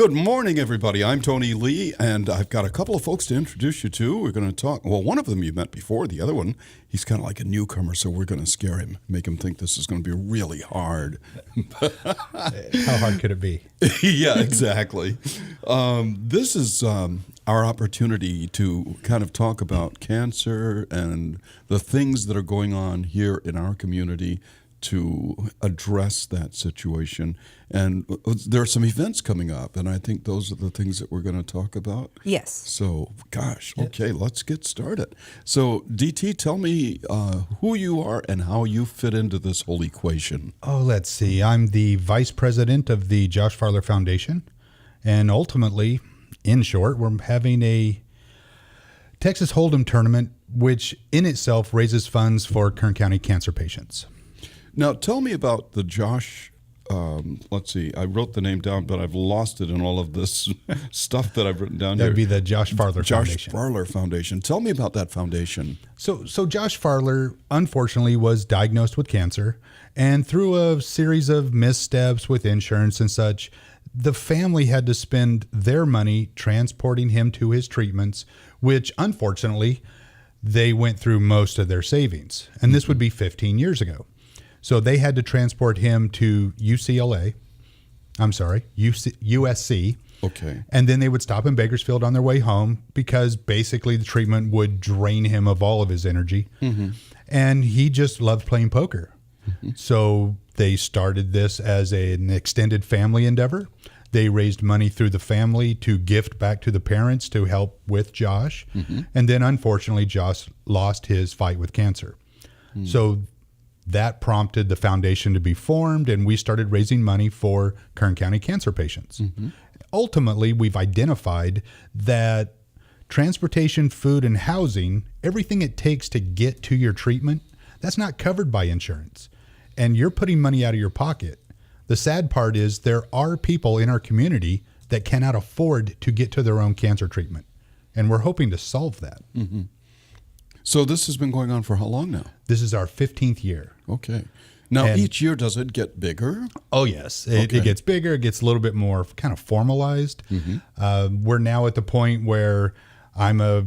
Good morning, everybody. I'm Tony Lee, and I've got a couple of folks to introduce you to. We're going to talk. Well, one of them you met before. The other one, he's kind of like a newcomer, so we're going to scare him, make him think this is going to be really hard. How hard could it be? Yeah, exactly. This is our opportunity to kind of talk about cancer and the things that are going on here in our community to address that situation. And there are some events coming up, and I think those are the things that we're going to talk about. Yes. So, gosh, okay, let's get started. So, DT, tell me who you are and how you fit into this whole equation. Oh, let's see. I'm the vice president of the Josh Farler Foundation. And ultimately, in short, we're having a Texas Hold'em tournament, which in itself raises funds for Kern County cancer patients. Now, tell me about the Josh, let's see, I wrote the name down, but I've lost it in all of this stuff that I've written down here. That would be the Josh Farler Foundation. Josh Farler Foundation. Tell me about that foundation. So Josh Farler, unfortunately, was diagnosed with cancer, and through a series of missteps with insurance and such, the family had to spend their money transporting him to his treatments, which, unfortunately, they went through most of their savings. And this would be 15 years ago. So they had to transport him to USC. Okay. And then they would stop in Bakersfield on their way home because basically the treatment would drain him of all of his energy. Mm-hmm. And he just loved playing poker. Mm-hmm. So they started this as an extended family endeavor. They raised money through the family to gift back to the parents to help with Josh. Mm-hmm. And then unfortunately, Josh lost his fight with cancer. Mm. So that prompted the foundation to be formed, and we started raising money for Kern County cancer patients. Mm-hmm. Ultimately, we've identified that transportation, food, and housing, everything it takes to get to your treatment, that's not covered by insurance. And you're putting money out of your pocket. The sad part is there are people in our community that cannot afford to get to their own cancer treatment. And we're hoping to solve that. Mm-hmm. So this has been going on for how long now? This is our 15th year. Okay. Now, each year, does it get bigger? Oh, yes. It gets bigger. It gets a little bit more kind of formalized. Mm-hmm. We're now at the point where I'm a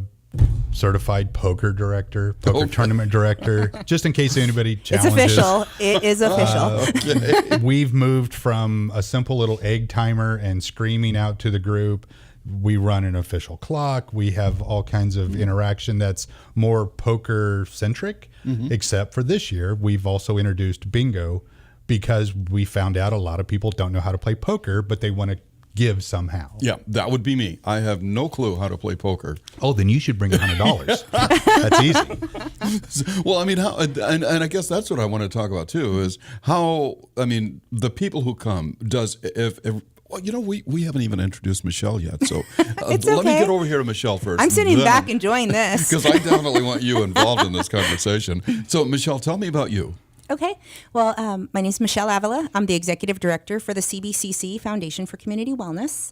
certified poker tournament director, just in case anybody challenges. It's official. It is official. Okay. We've moved from a simple little egg timer and screaming out to the group. We run an official clock. We have all kinds of interaction that's more poker centric, except for this year, we've also introduced bingo because we found out a lot of people don't know how to play poker, but they want to give somehow. Yeah, that would be me. I have no clue how to play poker. Oh, then you should bring $100. That's easy. Well, I mean, how, and I guess that's what I want to talk about too, is how, I mean, the people who come, well, you know, we haven't even introduced Michelle yet, so let me get over here to Michelle first. I'm sitting back enjoying this. Because I definitely want you involved in this conversation. So, Michelle, tell me about you. Okay. Well, my name is Michelle Avila. I'm the executive director for the CBCC Foundation for Community Wellness.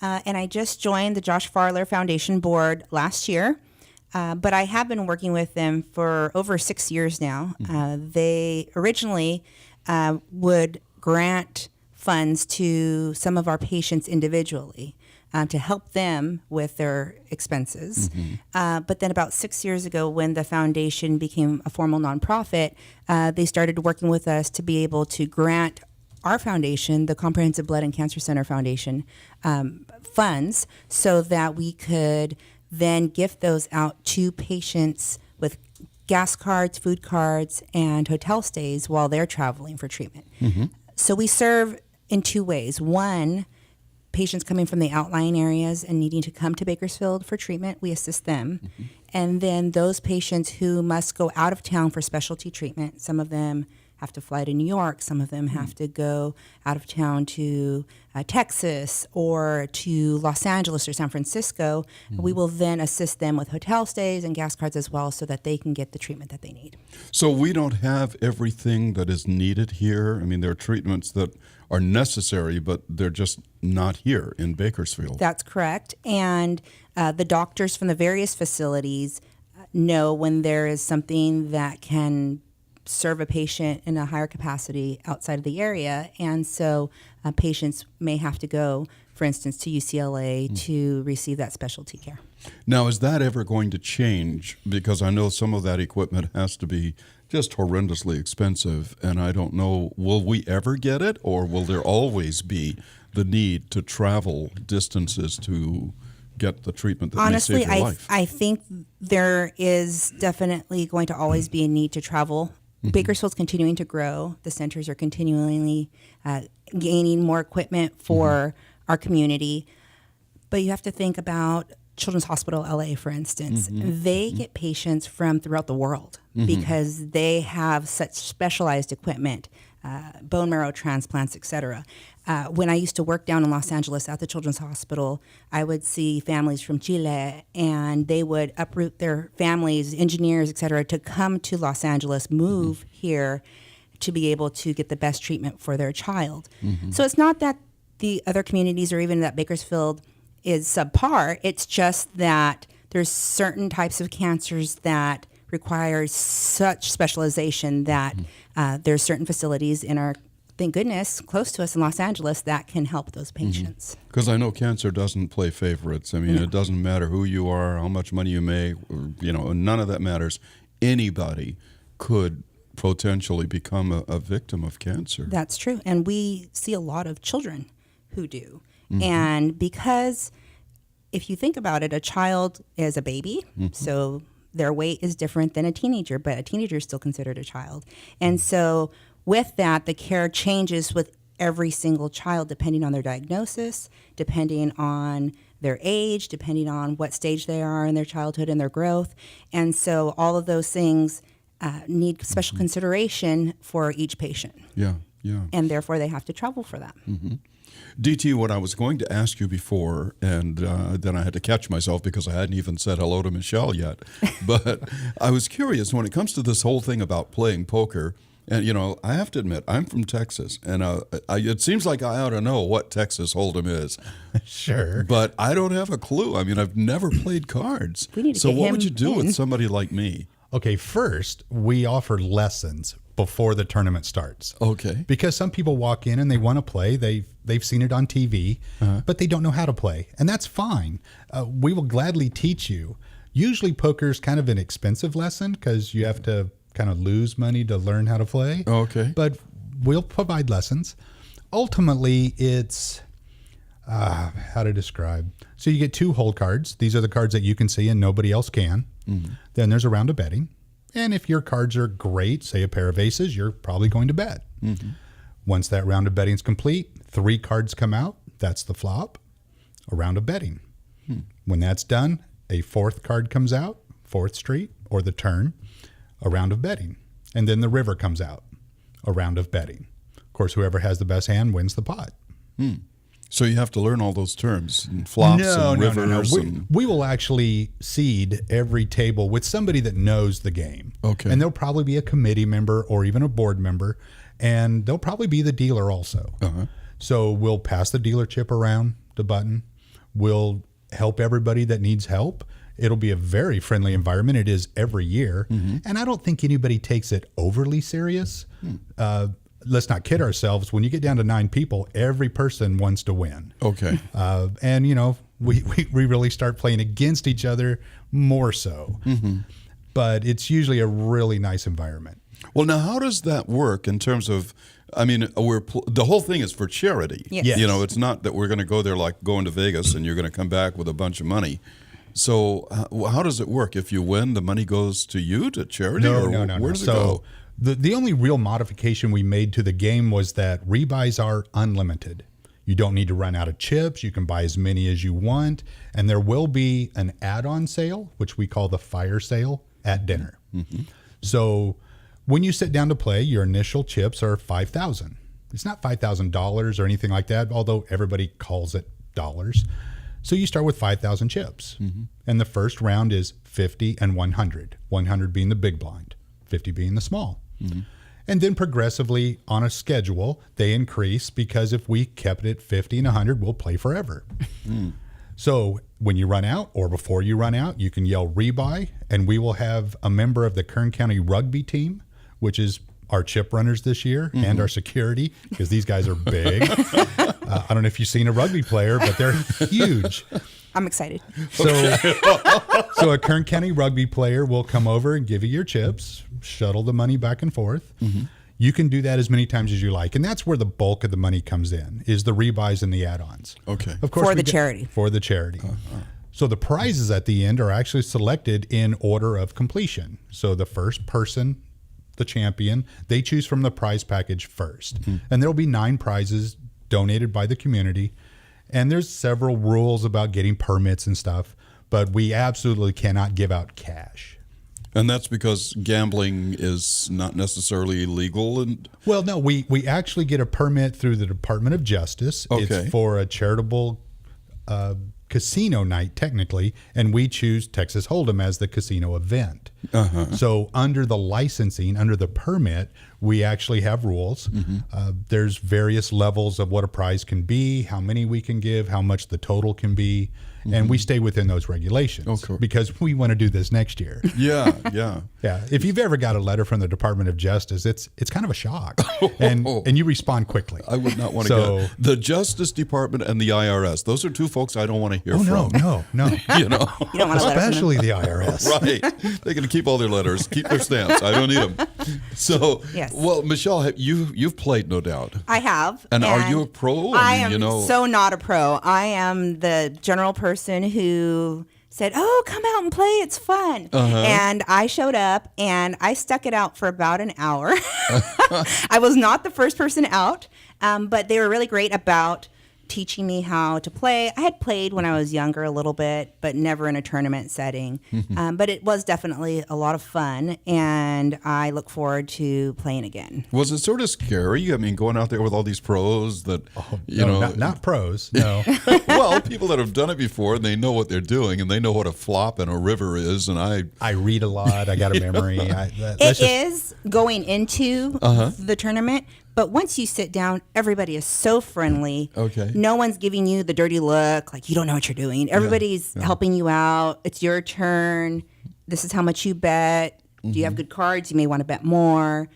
And I just joined the Josh Farler Foundation board last year. But I have been working with them for over 6 years now. They originally would grant funds to some of our patients individually to help them with their expenses. But then about 6 years ago, when the foundation became a formal nonprofit, they started working with us to be able to grant our foundation, the Comprehensive Blood and Cancer Center Foundation, funds so that we could then gift those out to patients with gas cards, food cards, and hotel stays while they're traveling for treatment. So we serve in two ways. One, patients coming from the outlying areas and needing to come to Bakersfield for treatment, we assist them. And then those patients who must go out of town for specialty treatment, some of them have to fly to New York, some of them have to go out of town to Texas or to Los Angeles or San Francisco. We will then assist them with hotel stays and gas cards as well so that they can get the treatment that they need. So we don't have everything that is needed here. I mean, there are treatments that are necessary, but they're just not here in Bakersfield. That's correct. And the doctors from the various facilities know when there is something that can serve a patient in a higher capacity outside of the area. And so patients may have to go, for instance, to UCLA to receive that specialty care. Now, is that ever going to change? Because I know some of that equipment has to be just horrendously expensive, and I don't know, will we ever get it, or will there always be the need to travel distances to get the treatment that Honestly, may save your life? I think there is definitely going to always be a need to travel. Bakersfield's continuing to grow. The centers are continually gaining more equipment for our community. But you have to think about Children's Hospital LA, for instance. They get patients from throughout the world because they have such specialized equipment, bone marrow transplants, et cetera. When I used to work down in Los Angeles at the Children's Hospital, I would see families from Chile, and they would uproot their families, engineers, et cetera, to come to Los Angeles, move here to be able to get the best treatment for their child. So it's not that the other communities or even that Bakersfield is subpar. It's just that there's certain types of cancers that require such specialization that there's certain facilities in our, thank goodness, close to us in Los Angeles that can help those patients. Because I know cancer doesn't play favorites. I mean, it doesn't matter who you are, how much money you make, none of that matters. Anybody could potentially become a victim of cancer. That's true. And we see a lot of children who do. And because if you think about it, a child is a baby, so their weight is different than a teenager, but a teenager is still considered a child. And so with that, the care changes with every single child depending on their diagnosis, depending on their age, depending on what stage they are in their childhood and their growth. And so all of those things need special consideration for each patient. Yeah. And therefore they have to travel for that. DT, what I was going to ask you before, and then I had to catch myself because I hadn't even said hello to Michelle yet, but I was curious when it comes to this whole thing about playing poker, and I have to admit, I'm from Texas, and it seems like I ought to know what Texas Hold'em is. Sure. But I don't have a clue. I mean, I've never played cards. We need to So get what him would you do in. with somebody like me? Okay, first, we offer lessons before the tournament starts. Okay. Because some people walk in and they want to play. They've seen it on TV, but they don't know how to play. And that's fine. We will gladly teach you. Usually poker is kind of an expensive lesson because you have to kind of lose money to learn how to play. Okay. But we'll provide lessons. Ultimately, it's how to describe. So you get 2 hold cards. These are the cards that you can see and nobody else can. Then there's a round of betting. And if your cards are great, say a pair of aces, you're probably going to bet. Once that round of betting is complete, 3 cards come out. That's the flop, a round of betting. When that's done, a 4th card comes out, 4th street, or the turn, a round of betting. And then the river comes out, a round of betting. Of course, whoever has the best hand wins the pot. So you have to learn all those terms, and flops and rivers. And We will actually seed every table with somebody that knows the game. Okay. And there'll probably be a committee member or even a board member, and they'll probably be the dealer also. So we'll pass the dealer chip around the button. We'll help everybody that needs help. It'll be a very friendly environment. It is every year. And I don't think anybody takes it overly serious. Let's not kid ourselves. When you get down to 9 people, every person wants to win. Okay. And, we really start playing against each other more so. But it's usually a really nice environment. Well, now, how does that work in terms of, I mean, the whole thing is for charity. Yes. It's not that we're going to go there like going to Vegas and you're going to come back with a bunch of money. So how does it work? If you win, the money goes to you, to charity? No. Where does it So go? the only real modification we made to the game was that rebuys are unlimited. You don't need to run out of chips. You can buy as many as you want. And there will be an add-on sale, which we call the fire sale, at dinner. So when you sit down to play, your initial chips are $5,000. It's not $5,000 or anything like that, although everybody calls it dollars. So you start with 5,000 chips. And the first round is 50 and 100. 100 being the big blind, 50 being the small. And then progressively on a schedule, they increase because if we kept it at 50 and 100, we'll play forever. So when you run out or before you run out, you can yell rebuy, and we will have a member of the Kern County rugby team which is our chip runners this year and our security, because these guys are big. I don't know if you've seen a rugby player, but they're huge. I'm excited. So a Kern County rugby player will come over and give you your chips, shuttle the money back and forth. You can do that as many times as you like. And that's where the bulk of the money comes in, is the rebuys and the add-ons. Okay. Of course, For the charity. For the charity. So the prizes at the end are actually selected in order of completion. So the first person, the champion, they choose from the prize package first. And there'll be 9 prizes donated by the community. And there's several rules about getting permits and stuff, but we absolutely cannot give out cash. And that's because gambling is not necessarily legal. And Well, no, we actually get a permit through the Department of Justice. Okay. It's for a charitable casino night, technically, and we choose Texas Hold'em as the casino event. So under the licensing, under the permit, we actually have rules. There's various levels of what a prize can be, how many we can give, how much the total can be, and we stay within those regulations because we want to do this next year. yeah. Yeah, if you've ever got a letter from the Department of Justice, it's kind of a shock, and you respond quickly. I would not want to go. The Justice Department and the IRS, those are 2 folks I don't want to hear from. No. You know, You don't want a letter from Especially the IRS. right? They're going to keep all their letters, keep their stamps. I don't need them. So, Yes. well, Michelle, you've played, no doubt. I have. And are you a pro? I mean, am so not a pro. I am the general person who said, "Oh, come out and play. It's fun." And I showed up and I stuck it out for about an hour. I was not the first person out, but they were really great about teaching me how to play. I had played when I was younger a little bit, but never in a tournament setting. But it was definitely a lot of fun, and I look forward to playing again. Was it sort of scary? I mean, going out there with all these pros that, you know. Not pros, no. Well, people that have done it before, and they know what they're doing, and they know what a flop and a river is, and I read a lot. I got a memory. It is going into the tournament, but once you sit down, everybody is so friendly. Okay. No one's giving you the dirty look, like you don't know what you're doing. Everybody's helping you out. It's your turn. This is how much you bet. Do you have good cards? You may want to bet more.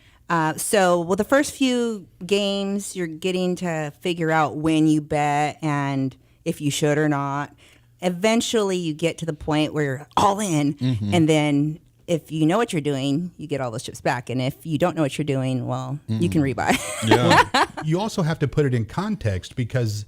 So the first few games, you're getting to figure out when you bet and if you should or not. Eventually, you get to the point where you're all in, and then if you know what you're doing, you get all those chips back. And if you don't know what you're doing, well, you can rebuy. yeah. You also have to put it in context, because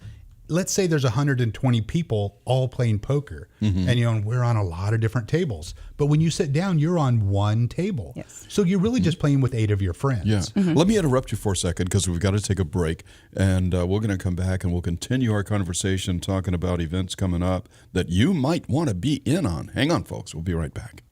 let's say there's 120 people all playing poker, and we're on a lot of different tables. But when you sit down, you're on one table. Yes. So you're really just playing with 8 of your friends. Yeah. Let me interrupt you for a second, because we've got to take a break, and we're going to come back and we'll continue our conversation talking about events coming up that you might want to be in on. Hang on, folks. We'll be right back.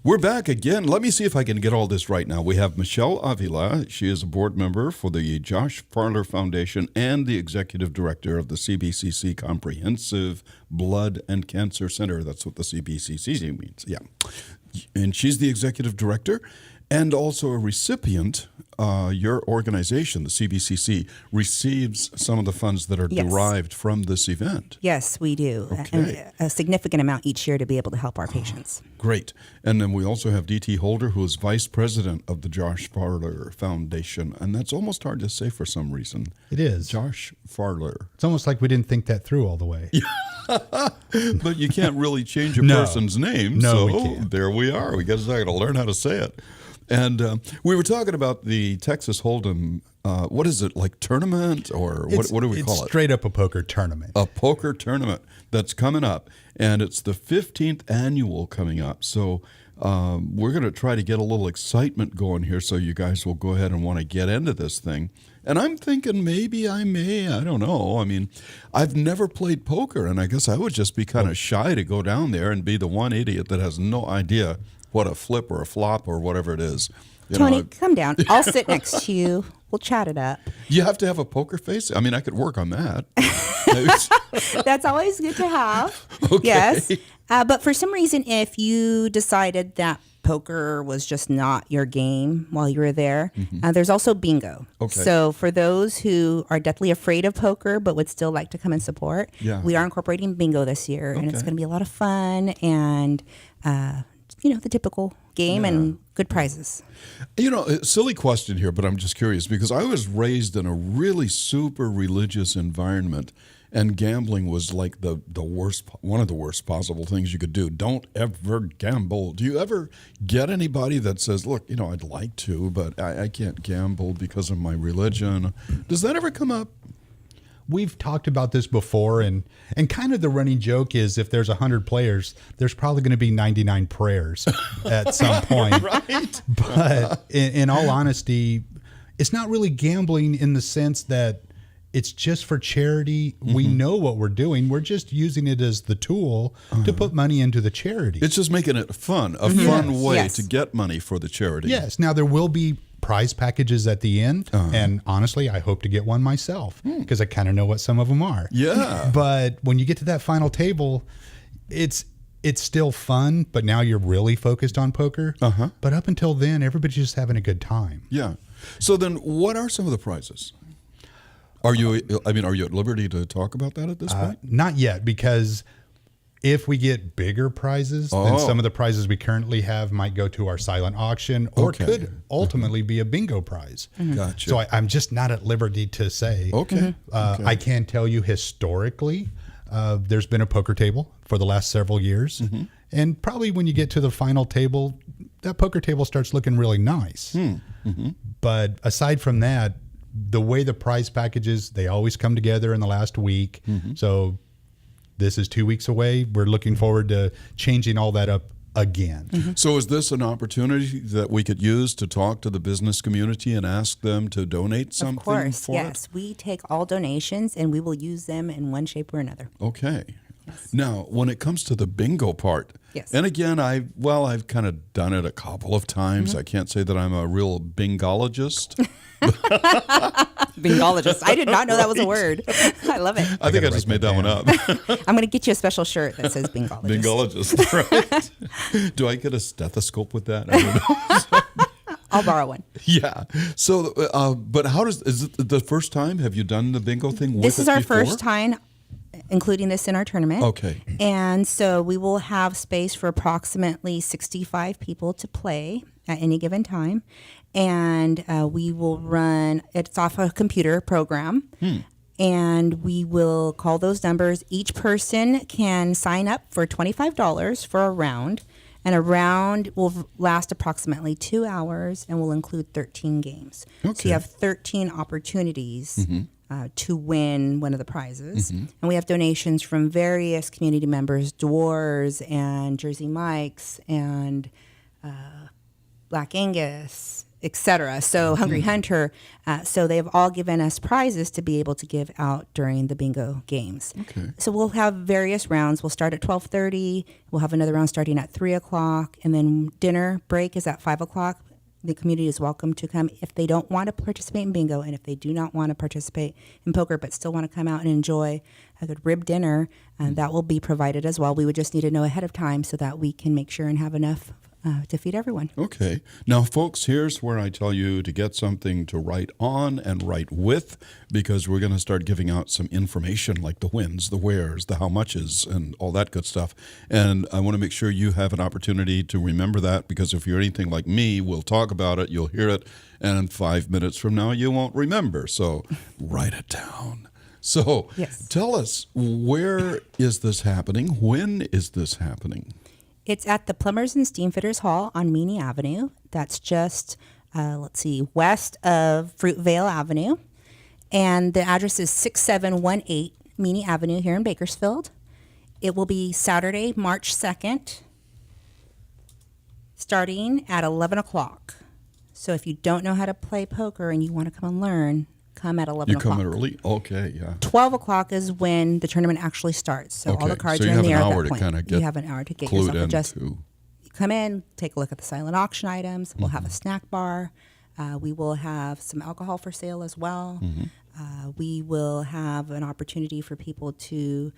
We're back again. Let me see if I can get all this right now. We have Michelle Avila. She is a board member for the Josh Farler Foundation and the executive director of the CBCC Comprehensive Blood and Cancer Center. That's what the CBCC means. Yeah. And she's the executive director and also a recipient. Your organization, the CBCC, receives some of the funds that are derived from this event. Yes, we do. Okay. A significant amount each year to be able to help our patients. Great. And then we also have D.T. Holder, who is vice president of the Josh Farler Foundation. And that's almost hard to say for some reason. It is. Josh Farler. It's almost like we didn't think that through all the way. But you can't really change a person's name. No, so we can't. There we are. We got to learn how to say it. And we were talking about the Texas Hold'em, what is it, like tournament, or what do we call it? It's straight up a poker tournament. A poker tournament that's coming up, and it's the 15th annual coming up. So we're going to try to get a little excitement going here, so you guys will go ahead and want to get into this thing. And I'm thinking maybe I don't know. I mean, I've never played poker, and I guess I would just be kind of shy to go down there and be the one idiot that has no idea what a flip or a flop or whatever it is. Tony, come down. I'll sit next to you. We'll chat it up. You have to have a poker face? I mean, I could work on that. That's always good to have. Okay. Yes. But for some reason, if you decided that poker was just not your game while you were there, there's also bingo. Okay. So for those who are deathly afraid of poker but would still like to come and support, Yeah. we are incorporating bingo this year, and it's Okay. going to be a lot of fun and, the typical game and good prizes. A silly question here, but I'm just curious because I was raised in a really super religious environment, and gambling was like the worst, one of the worst possible things you could do. Don't ever gamble. Do you ever get anybody that says, look, I'd like to, but I can't gamble because of my religion? Does that ever come up? We've talked about this before, and kind of the running joke is if there's 100 players, there's probably going to be 99 prayers at some point. Right. But in all honesty, it's not really gambling in the sense that it's just for charity. We know what we're doing. We're just using it as the tool to put money into the charity. It's just making it fun, a fun way Yes. to get money for the charity. Yes. Now, there will be prize packages at the end. And honestly, I hope to get one myself because I kind of know what some of them are. Yeah. But when you get to that final table, it's still fun, but now you're really focused on poker. But up until then, everybody's just having a good time. Yeah. So then what are some of the prizes? Are you at liberty to talk about that at this point? Not yet, because if we get bigger prizes, then some of the prizes we currently have might go to our silent auction or Okay. could ultimately be a bingo prize. Gotcha. So I'm just not at liberty to say. Okay. I can tell you historically, there's been a poker table for the last several years. And probably when you get to the final table, that poker table starts looking really nice. But aside from that, the way the prize packages, they always come together in the last week. So this is 2 weeks away. We're looking forward to changing all that up again. So is this an opportunity that we could use to talk to the business community and ask them to donate something Of course, for yes. We take all donations and we will use them in one shape or another. it? Okay. Now, when it comes to the bingo part, Yes. and again, I've kind of done it a couple of times. I can't say that I'm a real bingologist. Bingologist. I did not know that was a word. I love it. I think I gotta just write made that that one up. I'm going to get you a special shirt that says bingologist. Bingologist, right? Do I get a stethoscope with that? I don't know. I'll borrow one. Yeah. So, but is it the first time? Have you done the bingo thing with This is it our before? first time including this in our tournament. Okay. And so we will have space for approximately 65 people to play at any given time. And we will run, it's off a computer program. And we will call those numbers. Each person can sign up for $25 for a round. And a round will last approximately 2 hours and will include 13 games. So Okay. you have 13 opportunities to win one of the prizes. And we have donations from various community members, Dwarves and Jersey Mikes and Black Angus, etc. So Hungry Hunter. So they've all given us prizes to be able to give out during the bingo games. Okay. So we'll have various rounds. We'll start at 12:30. We'll have another round starting at 3 o'clock. And then dinner break is at 5 o'clock. The community is welcome to come if they don't want to participate in bingo and if they do not want to participate in poker but still want to come out and enjoy a good rib dinner, that will be provided as well. We would just need to know ahead of time so that we can make sure and have enough to feed everyone. Okay. Now, folks, here's where I tell you to get something to write on and write with, because we're going to start giving out some information like the wins, the wheres, the how muches, and all that good stuff. And I want to make sure you have an opportunity to remember that, because if you're anything like me, we'll talk about it, you'll hear it, and 5 minutes from now, you won't remember. So write it down. So Yes. Tell us, where is this happening? When is this happening? It's at the Plumbers and Steamfitters Hall on Meany Avenue. That's just, west of Fruitvale Avenue. And the address is 6718 Meany Avenue here in Bakersfield. It will be Saturday, March 2nd, starting at 11 o'clock. So if you don't know how to play poker and you want to come and learn, come at 11 You o'clock. come early? Okay, yeah. 12 o'clock is when the tournament actually starts. So all Okay, the cards so are you in have the an air at hour that to point. kinda get You have an hour to get clued yourself adjusted. into. You come in, take a look at the silent auction items. We'll have a snack bar. We will have some alcohol for sale as well. We will have an opportunity for people to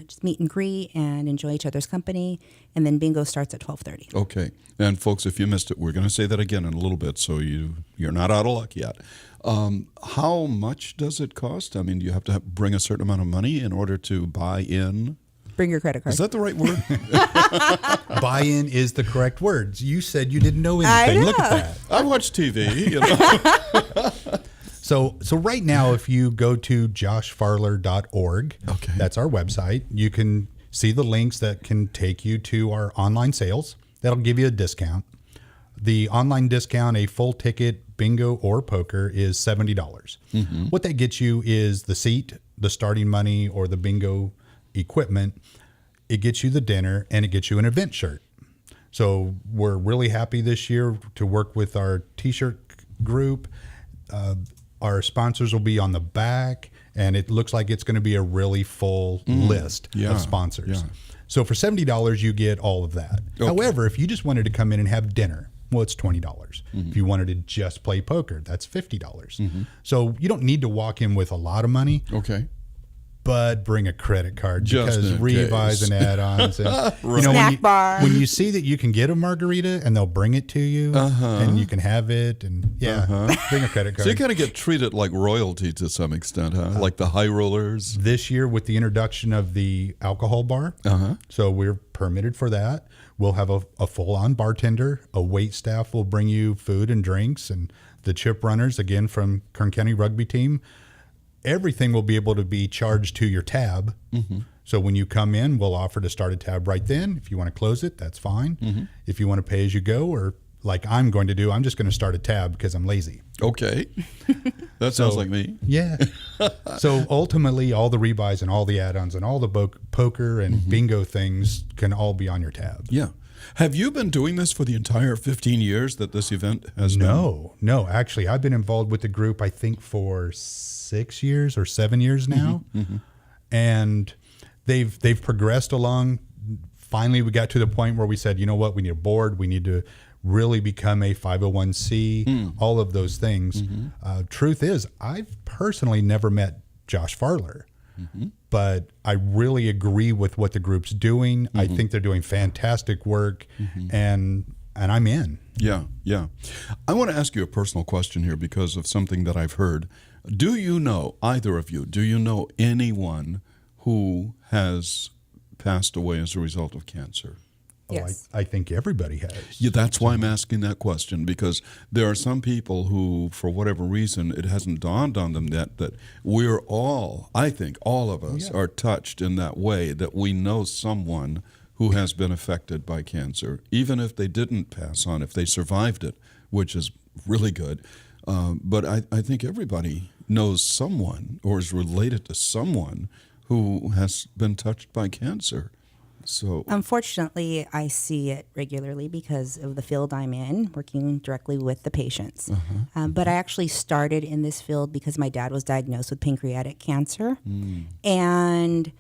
just meet and greet and enjoy each other's company. And then bingo starts at 12:30. Okay. And folks, if you missed it, we're going to say that again in a little bit, so you're not out of luck yet. How much does it cost? I mean, do you have to bring a certain amount of money in order to buy in? Bring your credit card. Is that the right word? Buy-in is the correct words. You said you didn't know anything. I know. Look at that. I watch TV, you know. So right now, if you go to joshfarler.org, Okay. that's our website, you can see the links that can take you to our online sales. That'll give you a discount. The online discount, a full ticket, bingo or poker, is $70. What that gets you is the seat, the starting money, or the bingo equipment. It gets you the dinner, and it gets you an event shirt. So we're really happy this year to work with our t-shirt group. Our sponsors will be on the back, and it looks like it's going to be a really full list Yeah, of sponsors. yeah. So for $70, you get all of that. Okay. However, if you just wanted to come in and have dinner, well, it's $20. If you wanted to just play poker, that's $50. So you don't need to walk in with a lot of money, Okay. but bring a credit card Just because in rebuys case. and add-ons. And, Snack bar. when you see that you can get a margarita and they'll bring it to you and you can have it, and bring a credit card. So you kind of get treated like royalty to some extent, huh? Like the high rollers. This year with the introduction of the alcohol bar, so we're permitted for that. We'll have a full-on bartender. A wait staff will bring you food and drinks, and the chip runners, again, from Kern County Rugby Team. Everything will be able to be charged to your tab. So when you come in, we'll offer to start a tab right then. If you want to close it, that's fine. If you want to pay as you go, or like I'm going to do, I'm just going to start a tab because I'm lazy. Okay. That sounds like me. Yeah. So ultimately, all the rebuys and all the add-ons and all the poker and bingo things can all be on your tab. Yeah. Have you been doing this for the entire 15 years that this event has been? No. Actually, I've been involved with the group, I think, for 6 years or 7 years now. And they've progressed along. Finally, we got to the point where we said, you know what, we need a board. We need to really become a 501c, all of those things. Truth is, I've personally never met Josh Farler. But I really agree with what the group's doing. I think they're doing fantastic work, and I'm in. Yeah. I want to ask you a personal question here because of something that I've heard. Do you know, either of you, do you know anyone who has passed away as a result of cancer? Yes. I think everybody has. Yeah, that's why I'm asking that question, because there are some people who, for whatever reason, it hasn't dawned on them yet that we're all, I think all of us, are touched in that way, that we know someone who has been affected by cancer, even if they didn't pass on, if they survived it, which is really good. But I think everybody knows someone or is related to someone who has been touched by cancer. So Unfortunately, I see it regularly because of the field I'm in, working directly with the patients. But I actually started in this field because my dad was diagnosed with pancreatic cancer. And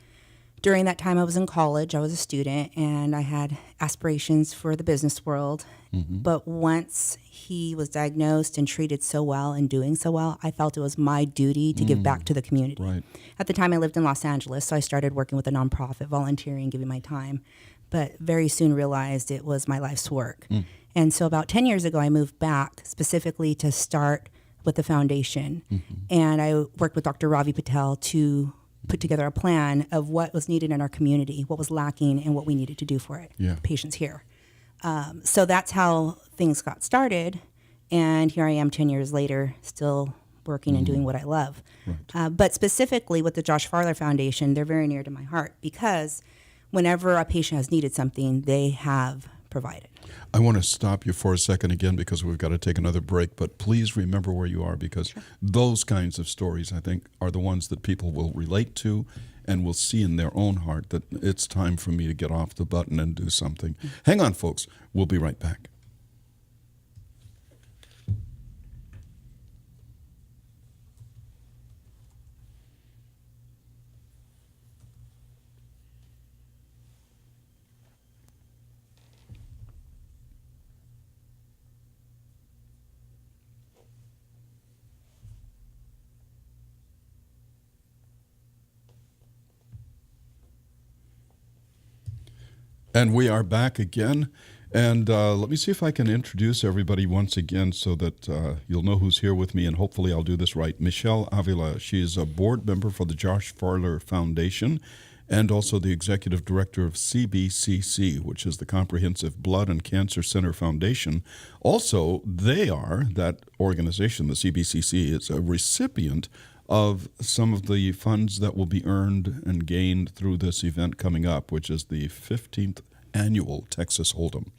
during that time I was in college, I was a student, and I had aspirations for the business world. But once he was diagnosed and treated so well and doing so well, I felt it was my duty to give back to the community. Right. At the time I lived in Los Angeles, so I started working with a nonprofit, volunteering, giving my time, but very soon realized it was my life's work. And so about 10 years ago, I moved back specifically to start with the foundation. And I worked with Dr. Ravi Patel to put together a plan of what was needed in our community, what was lacking, and what we needed to do for it, patients here. So that's how things got started. And here I am 10 years later, still working and doing what I love. But specifically with the Josh Farler Foundation, they're very near to my heart because whenever a patient has needed something, they have provided. I want to stop you for a second again because we've got to take another break, but please remember where you are because those kinds of stories, I think, are the ones that people will relate to and will see in their own heart that it's time for me to get off the button and do something. Hang on, folks. We'll be right back. And we are back again. And let me see if I can introduce everybody once again so that you'll know who's here with me, and hopefully I'll do this right. Michelle Avila, she's a board member for the Josh Farler Foundation and also the executive director of CBCC, which is the Comprehensive Blood and Cancer Center Foundation. Also, that organization, the CBCC, is a recipient of some of the funds that will be earned and gained through this event coming up, which is the 15th annual Texas Hold'em.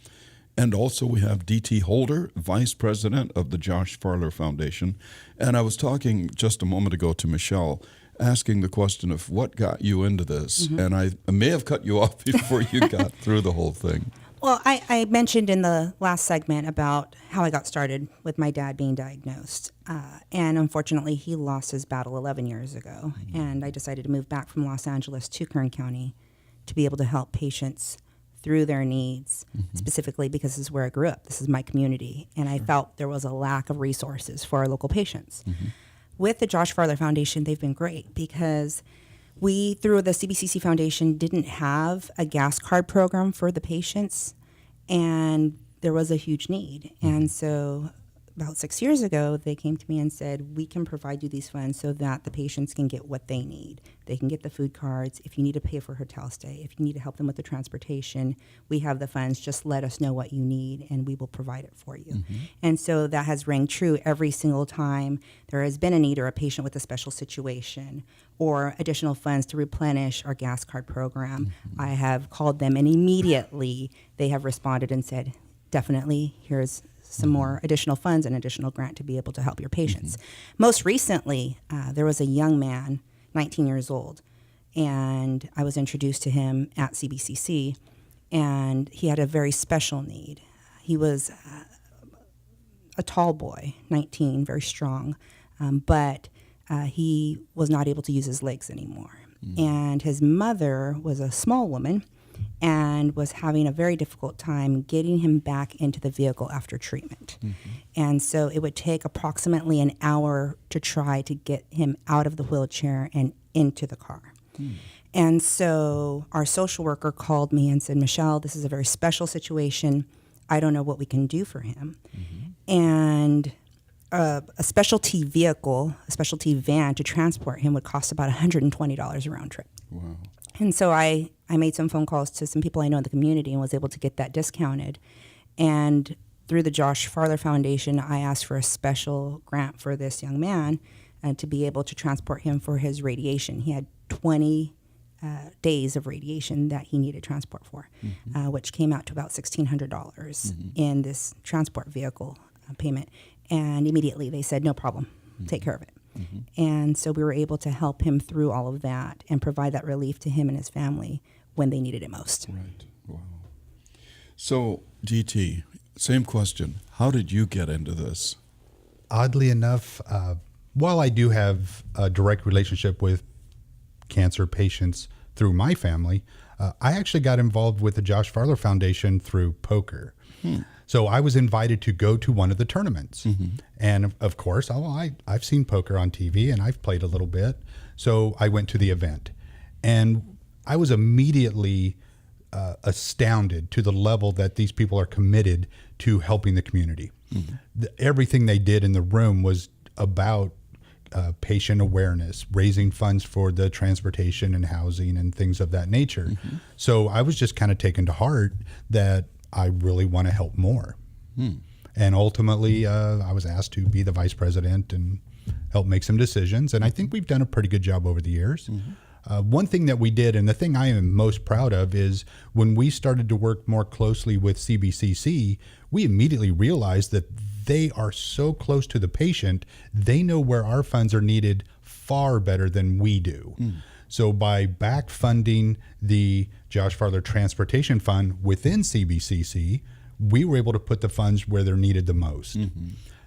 And also we have D.T. Holder, Vice President of the Josh Farler Foundation. And I was talking just a moment ago to Michelle, asking the question of what got you into this. And I may have cut you off before you got through the whole thing. Well, I mentioned in the last segment about how I got started with my dad being diagnosed. And unfortunately, he lost his battle 11 years ago. And I decided to move back from Los Angeles to Kern County to be able to help patients through their needs, specifically because this is where I grew up. This is my community. And I felt there was a lack of resources for our local patients. With the Josh Farler Foundation, they've been great because we, through the CBCC Foundation, didn't have a gas card program for the patients, and there was a huge need. And so about 6 years ago, they came to me and said, we can provide you these funds so that the patients can get what they need. They can get the food cards. If you need to pay for a hotel stay, if you need to help them with the transportation, we have the funds. Just let us know what you need, and we will provide it for you. And so that has rang true every single time there has been a need or a patient with a special situation or additional funds to replenish our gas card program. I have called them, and immediately they have responded and said, definitely, here's some more additional funds and additional grant to be able to help your patients. Most recently, there was a young man, 19 years old, and I was introduced to him at CBCC, and he had a very special need. He was a tall boy, 19, very strong, but he was not able to use his legs anymore. And his mother was a small woman and was having a very difficult time getting him back into the vehicle after treatment. And so it would take approximately an hour to try to get him out of the wheelchair and into the car. And so our social worker called me and said, Michelle, this is a very special situation. I don't know what we can do for him. And a specialty vehicle, a specialty van to transport him would cost about $120 a round trip. Wow. And so I made some phone calls to some people I know in the community and was able to get that discounted. And through the Josh Farler Foundation, I asked for a special grant for this young man to be able to transport him for his radiation. He had 20 days of radiation that he needed transport for, which came out to about $1,600 in this transport vehicle payment. And immediately they said, no problem, take care of it. And so we were able to help him through all of that and provide that relief to him and his family when they needed it most. Right. Wow. So, DT, same question. How did you get into this? Oddly enough, while I do have a direct relationship with cancer patients through my family, I actually got involved with the Josh Farler Foundation through poker. So I was invited to go to one of the tournaments. And of course, I've seen poker on TV and I've played a little bit. So I went to the event. And I was immediately astounded to the level that these people are committed to helping the community. Everything they did in the room was about patient awareness, raising funds for the transportation and housing and things of that nature. So I was just kind of taken to heart that I really want to help more. And ultimately, I was asked to be the vice president and help make some decisions. And I think we've done a pretty good job over the years. One thing that we did, and the thing I am most proud of, is when we started to work more closely with CBCC, we immediately realized that they are so close to the patient, they know where our funds are needed far better than we do. So by back funding the Josh Farler Transportation Fund within CBCC, we were able to put the funds where they're needed the most.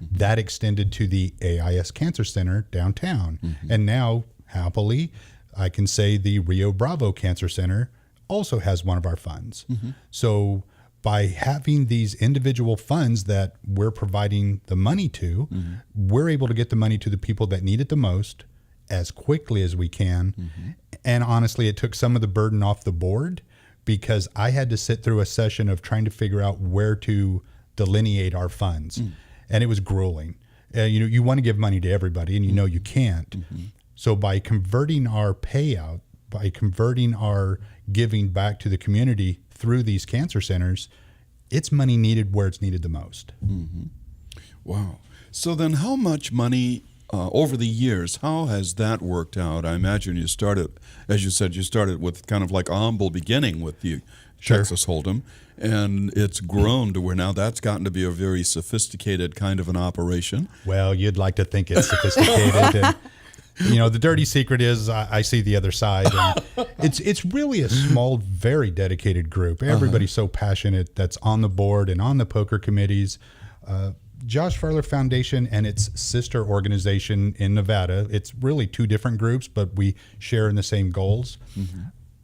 That extended to the AIS Cancer Center downtown. And now, happily, I can say the Rio Bravo Cancer Center also has one of our funds. So by having these individual funds that we're providing the money to, we're able to get the money to the people that need it the most as quickly as we can. And honestly, it took some of the burden off the board because I had to sit through a session of trying to figure out where to delineate our funds. And it was grueling. You want to give money to everybody, and you can't. So by converting our payout, by converting our giving back to the community through these cancer centers, it's money needed where it's needed the most. Wow. So then how much money over the years, how has that worked out? I imagine you started, as you said, with kind of like a humble beginning with the Texas Hold'em, and it's grown to where now that's gotten to be a very sophisticated kind of an operation. Well, you'd like to think it's sophisticated. And, the dirty secret is I see the other side. And it's really a small, very dedicated group. Everybody's so passionate that's on the board and on the poker committees. Josh Farler Foundation and its sister organization in Nevada, it's really two different groups, but we share in the same goals.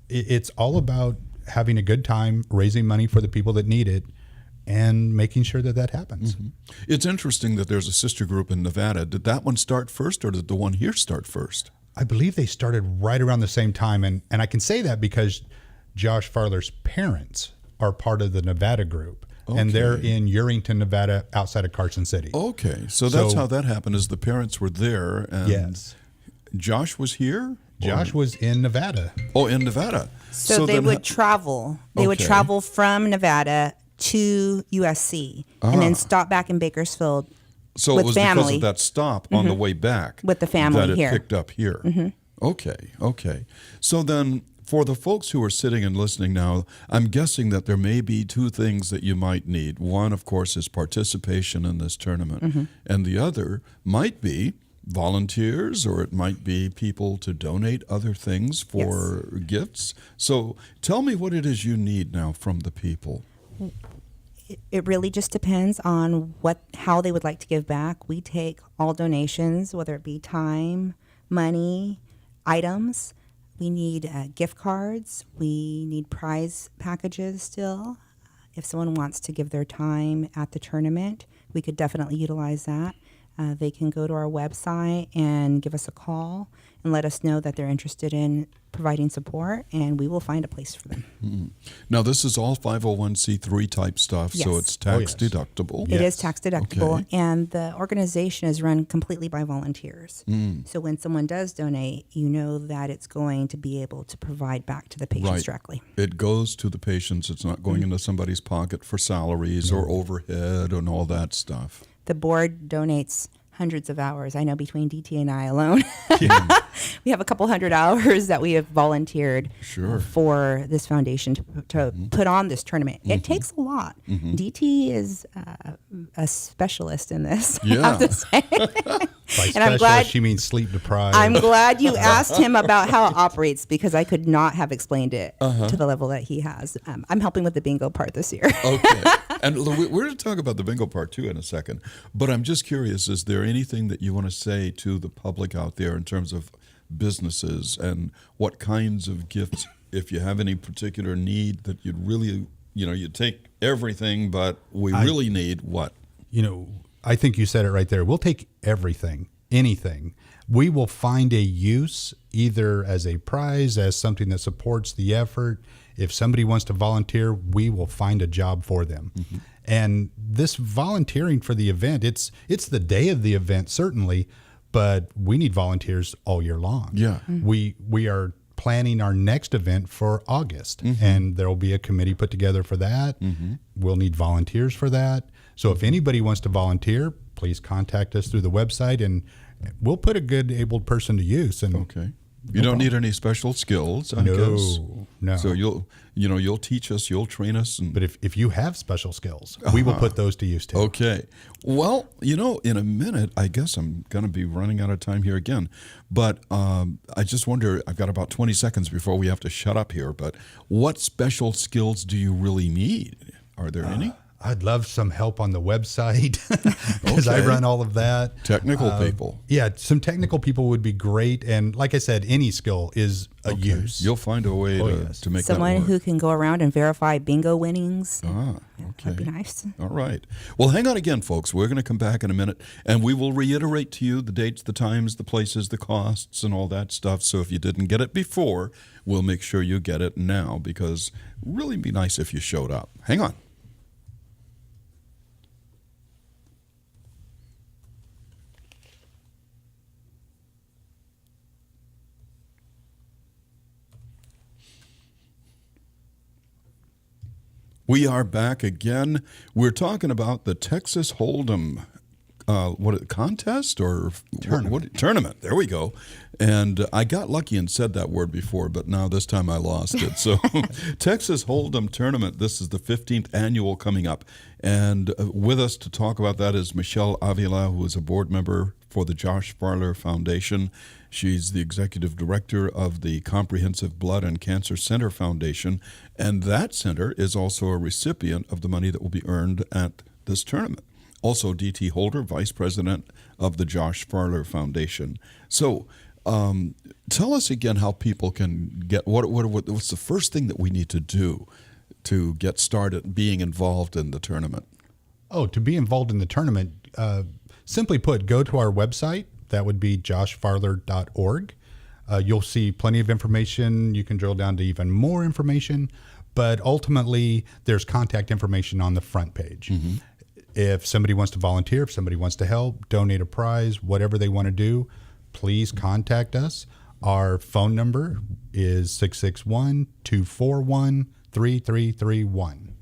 It's all about having a good time, raising money for the people that need it, and making sure that happens. It's interesting that there's a sister group in Nevada. Did that one start first, or did the one here start first? I believe they started right around the same time, and I can say that because Josh Farler's parents are part of the Nevada group. And they're in Urington, Nevada, outside of Carson City. Okay, so that's how that happened, is the parents were there, and yes. Josh was here? Josh was in Nevada. Oh, in Nevada. So they would travel. They would travel from Nevada to USC and then stop back in Bakersfield so with it was family. Because of that stop on the way back with the family that here. It picked up here. Okay. So then, for the folks who are sitting and listening now, I'm guessing that there may be two things that you might need. One, of course, is participation in this tournament, and the other might be volunteers, or it might be people to donate other things for gifts. So tell me what it is you need now from the people. It really just depends on how they would like to give back. We take all donations, whether it be time, money, items. We need gift cards. We need prize packages still. If someone wants to give their time at the tournament, we could definitely utilize that. They can go to our website and give us a call and let us know that they're interested in providing support, and we will find a place for them. Now, this is all 501c3 type stuff, so it's tax deductible. It is tax deductible, and the organization is run completely by volunteers. So when someone does donate, you know that it's going to be able to provide back to the patients directly. It goes to the patients. It's not going into somebody's pocket for salaries or overhead and all that stuff. The board donates hundreds of hours. I know between DT and I alone, we have a couple hundred hours that we have volunteered for this foundation to put on this tournament. It takes a lot. DT is a specialist in this. I have to say. By and I'm glad she means sleep deprived. I'm glad you asked him about how it operates, because I could not have explained it to the level that he has. I'm helping with the bingo part this year. Okay. And we're going to talk about the bingo part too in a second. But I'm just curious, is there anything that you want to say to the public out there in terms of businesses and what kinds of gifts, if you have any particular need that you'd really, you take everything, but we really need what? I think you said it right there. We'll take everything, anything. We will find a use either as a prize, as something that supports the effort. If somebody wants to volunteer, we will find a job for them. And this volunteering for the event, it's the day of the event, certainly, but we need volunteers all year long. Yeah. We are planning our next event for August, and there will be a committee put together for that. We'll need volunteers for that. So if anybody wants to volunteer, please contact us through the website, and we'll put a good abled person to use. And you don't need any special skills, I guess. No. So you'll teach us, you'll train us. But if you have special skills, we will put those to use too. Okay. Well, in a minute, I guess I'm going to be running out of time here again. But I just wonder, I've got about 20 seconds before we have to shut up here, but what special skills do you really need? Are there any? I'd love some help on the website because I run all of that. Technical people. Yeah, some technical people would be great. And like I said, any skill is a use. You'll find a way to make someone that work. who can go around and verify bingo winnings. Okay. That'd be nice. All right. Well, hang on again, folks. We're going to come back in a minute, and we will reiterate to you the dates, the times, the places, the costs, and all that stuff. So if you didn't get it before, we'll make sure you get it now, because really be nice if you showed up. Hang on. We are back again. We're talking about the Texas Hold'em contest or Tournament. Tournament. There we go. And I got lucky and said that word before, but now this time I lost it. So Texas Hold'em Tournament, this is the 15th annual coming up. And with us to talk about that is Michelle Avila, who is a board member for the Josh Farler Foundation. She's the executive director of the Comprehensive Blood and Cancer Center Foundation, and that center is also a recipient of the money that will be earned at this tournament. Also, D.T. Holder, vice president of the Josh Farler Foundation. So, tell us again how people can get what's the first thing that we need to do to get started being involved in the tournament. Oh, to be involved in the tournament, simply put, go to our website. That would be joshfarler.org. You'll see plenty of information. You can drill down to even more information, but ultimately there's contact information on the front page. Mm-hmm. If somebody wants to volunteer, if somebody wants to help, donate a prize, whatever they want to do, please contact us. Our phone number is 661-241-3331.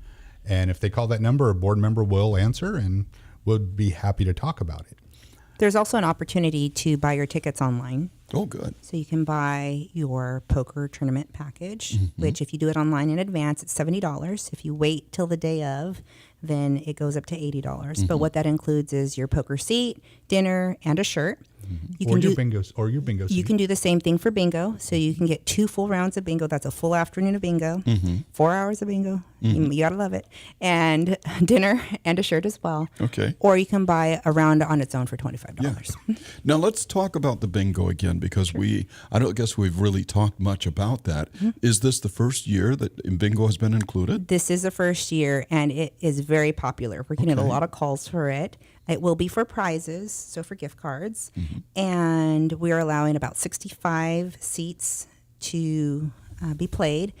And if they call that number, a board member will answer and would be happy to talk about it. There's also an opportunity to buy your tickets online. Oh, good. So you can buy your poker tournament package, which if you do it online in advance, it's $70. If you wait till the day of, then it goes up to $80. But what that includes is your poker seat, dinner, and a shirt. You Or can your do bingo seat. You can do the same thing for bingo. So you can get 2 full rounds of bingo. That's a full afternoon of bingo, 4 hours of bingo. You gotta love it. And dinner and a shirt as well. Okay. Or you can buy a round on its own for $25. Yeah. Now let's talk about the bingo again, because I don't guess we've really talked much about that. Is this the first year that bingo has been included? This is the first year, and it is very popular. We're getting a lot of calls for it. It will be for prizes, so for gift cards. And we are allowing about 65 seats to be played.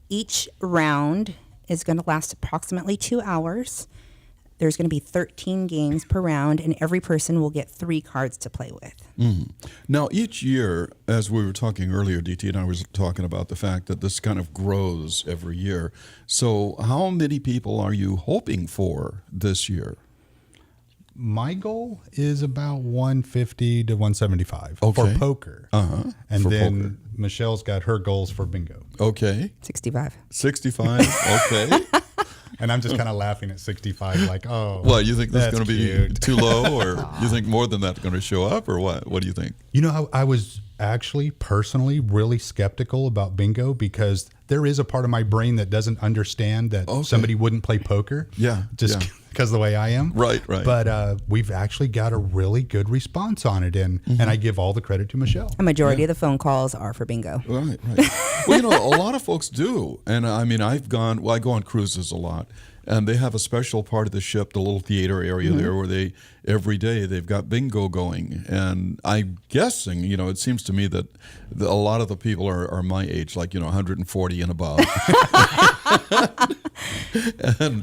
Each round is going to last approximately 2 hours. There's going to be 13 games per round, and every person will get 3 cards to play with. Now, each year, as we were talking earlier, DT and I was talking about the fact that this kind of grows every year. So how many people are you hoping for this year? My goal is about 150 to 175 for poker. And for then poker. Michelle's got her goals for bingo. Okay. 65. 65. Okay. And I'm just kind of laughing at 65 like, oh. Well, you think that's that's going to be cute. too low, or you think more than that's going to show up, or what? What do you think? You know, I was actually personally really skeptical about bingo because there is a part of my brain that doesn't understand that somebody wouldn't play poker. Yeah. Just because of the way I am. Right. But we've actually got a really good response on it. And I give all the credit to Michelle. A majority of the phone calls are for bingo. Right. Well, you know, a lot of folks do. And I mean, I go on cruises a lot. And they have a special part of the ship, the little theater area there, where every day they've got bingo going. And I'm guessing, you know, it seems to me that a lot of the people are my age, like, you know, 140 and above.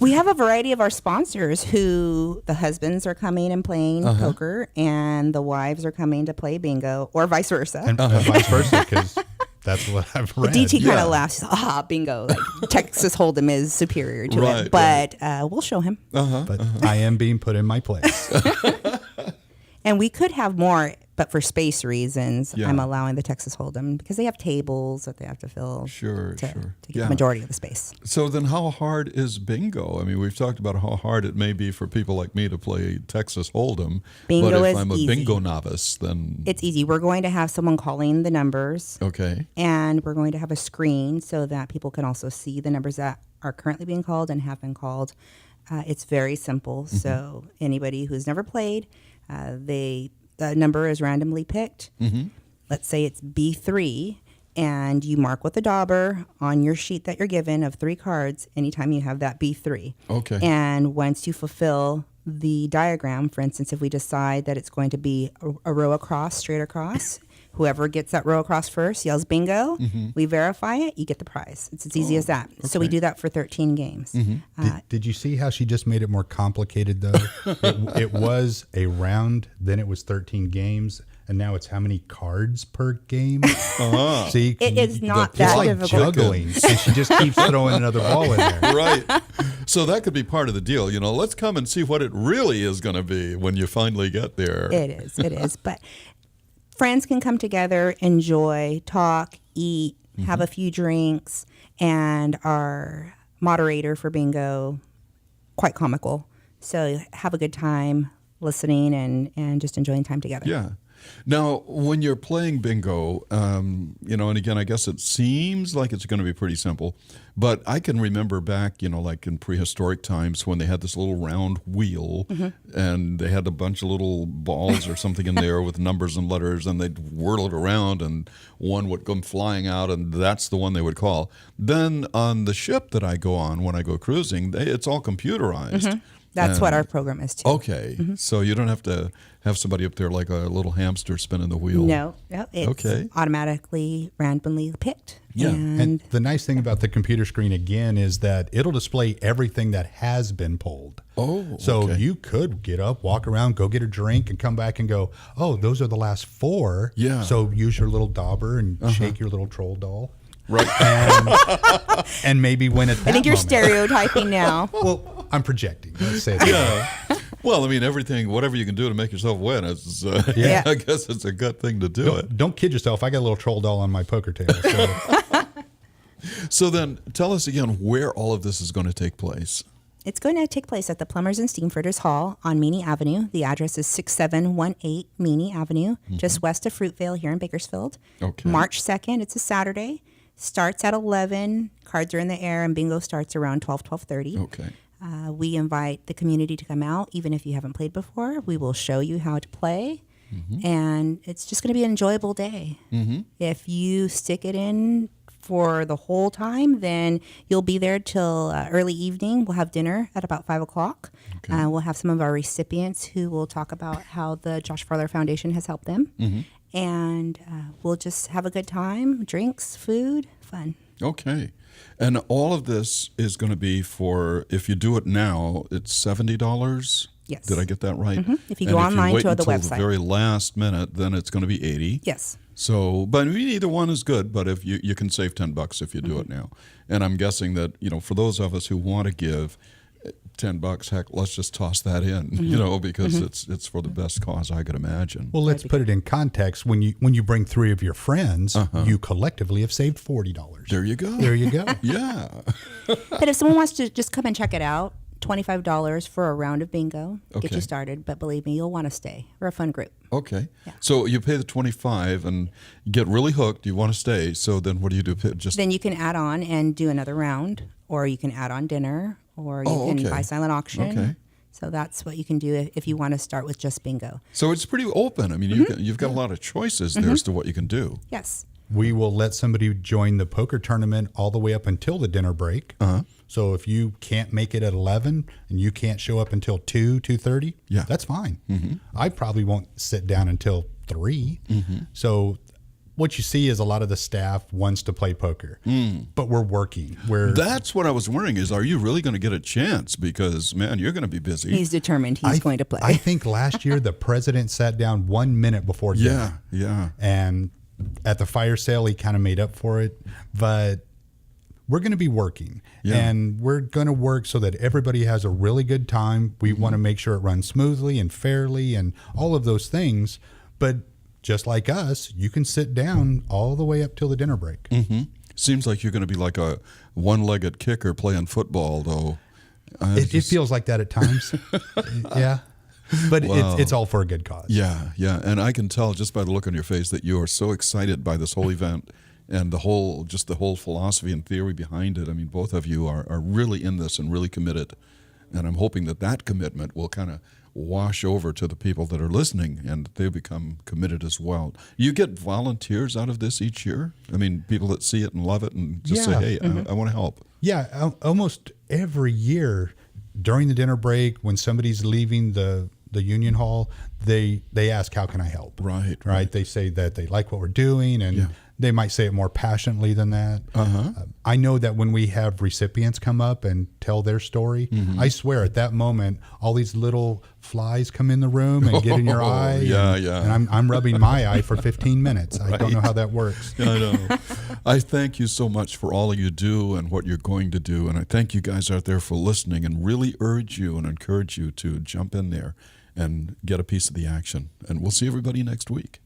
We have a variety of our sponsors who the husbands are coming and playing poker, and the wives are coming to play bingo, or vice versa. And vice versa, because that's what I've read. DT kind of laughs. Bingo. Like, Texas Hold'em is superior to it. But we'll show him. But I am being put in my place. And we could have more, but for space reasons, I'm allowing the Texas Hold'em because they have tables that they have to fill to get the majority of the space. So then how hard is bingo? I mean, we've talked about how hard it may be for people like me to play Texas Hold'em. Bingo but if is I'm a easy. bingo novice, then... It's easy. We're going to have someone calling the numbers. Okay. And we're going to have a screen so that people can also see the numbers that are currently being called and have been called. It's very simple. So anybody who's never played, the number is randomly picked. Let's say it's B3, and you mark with a dauber on your sheet that you're given of 3 cards anytime you have that B3. Okay. And once you fulfill the diagram, for instance, if we decide that it's going to be a row across, straight across, whoever gets that row across first yells bingo. We verify it, you get the prize. It's as easy as that. So we do that for 13 games. Did you see how she just made it more complicated, though? it was a round, then it was 13 games, and now it's how many cards per game? See, It is not it's that like difficult. juggling, and she just keeps throwing another ball in there. Right. So that could be part of the deal. Let's come and see what it really is going to be when you finally get there. It is. But friends can come together, enjoy, talk, eat, have a few drinks, and our moderator for bingo, quite comical. So have a good time listening and just enjoying time together. Yeah. Now, when you're playing bingo, and again, I guess it seems like it's going to be pretty simple, but I can remember back, like in prehistoric times when they had this little round wheel and they had a bunch of little balls or something in there with numbers and letters, and they'd whirl it around and one would come flying out, and that's the one they would call. Then on the ship that I go on when I go cruising, it's all computerized. That's what our program is too. Okay, so you don't have to have somebody up there like a little hamster spinning the wheel. No, it's automatically randomly picked. Yeah. And the nice thing about the computer screen, again, is that it'll display everything that has been pulled. Oh, So okay. you could get up, walk around, go get a drink, and come back and go, oh, those are the last 4. Yeah. So use your little dauber and shake your little troll doll. Right. And maybe win at that I think you're moment. stereotyping now. Well, I'm projecting. Let's say that. Yeah. Well, I mean, whatever you can do to make yourself win is, Yeah. I guess it's a good thing to do it. Don't kid yourself. I got a little troll doll on my poker table. So So then tell us again where all of this is going to take place. It's going to take place at the Plumbers and Steamfitters Hall on Meany Avenue. The address is 6718 Meany Avenue, just west of Fruitvale here in Bakersfield. Okay. March 2nd, it's a Saturday. Starts at 11. Cards are in the air, and bingo starts around 12:30. Okay. We invite the community to come out, even if you haven't played before. We will show you how to play, and it's just going to be an enjoyable day. If you stick it in for the whole time, then you'll be there till early evening. We'll have dinner at about 5 o'clock. Okay. We'll have some of our recipients who will talk about how the Josh Farler Foundation has helped them. And we'll just have a good time, drinks, food, fun. Okay. And all of this is going to be for, if you do it now, it's $70? Yes. Did I get that right? If you go online wait to the until website. the very last minute, then it's going to be $80. Yes. So, but I mean, either one is good, but if you can save $10 if you do it now. And I'm guessing that, for those of us who want to give $10, heck, let's just toss that in, because it's for the best cause I could imagine. well, let's put it in context. When you bring 3 of your friends, you collectively have saved $40. There you go. There you go. Yeah. But if someone wants to just come and check it out, $25 for a round of bingo, get Okay. you started. But believe me, you'll want to stay. We're a fun group. Okay. Yeah. So you pay the $25 and get really hooked. You want to stay. So then what do you do? Just Then you can add on and do another round, or you can add on dinner, or you Oh, can okay. buy silent auction. Okay. So that's what you can do if you want to start with just bingo. So it's pretty open. I mean, you've got a lot of choices there as to what you can do. Yes. We will let somebody join the poker tournament all the way up until the dinner break. So if you can't make it at 11 and you can't show up until 2:30, Yeah. that's fine. I probably won't sit down until 3. So what you see is a lot of the staff wants to play poker, but we're working. That's what I was wondering is, are you really going to get a chance? Because, man, you're going to be busy. He's determined he's going to play. I think last year the president sat down 1 minute before dinner. Yeah. And at the fire sale, he kind of made up for it. But we're going to be working. Yeah. And we're going to work so that everybody has a really good time. We want to make sure it runs smoothly and fairly and all of those things. But just like us, you can sit down all the way up till the dinner break. Seems like you're going to be like a one-legged kicker playing football, though. It feels like that at times. Yeah. But Wow. it's all for a good cause. Yeah. And I can tell just by the look on your face that you are so excited by this whole event and the whole philosophy and theory behind it. I mean, both of you are really in this and really committed. And I'm hoping that commitment will kind of wash over to the people that are listening, and they become committed as well. You get volunteers out of this each year? I mean, people that see it and love it and just say, hey, I want to help. Yeah, almost every year during the dinner break, when somebody's leaving the union hall, they ask, how can I help? Right. They say that they like what we're doing, and they might say it more passionately than that. I know that when we have recipients come up and tell their story, I swear at that moment, all these little flies come in the room and get in your eye. And I'm rubbing my eye for 15 minutes. I don't know how that works. I know. I thank you so much for all you do and what you're going to do. And I thank you guys out there for listening, and really urge you and encourage you to jump in there and get a piece of the action. And we'll see everybody next week.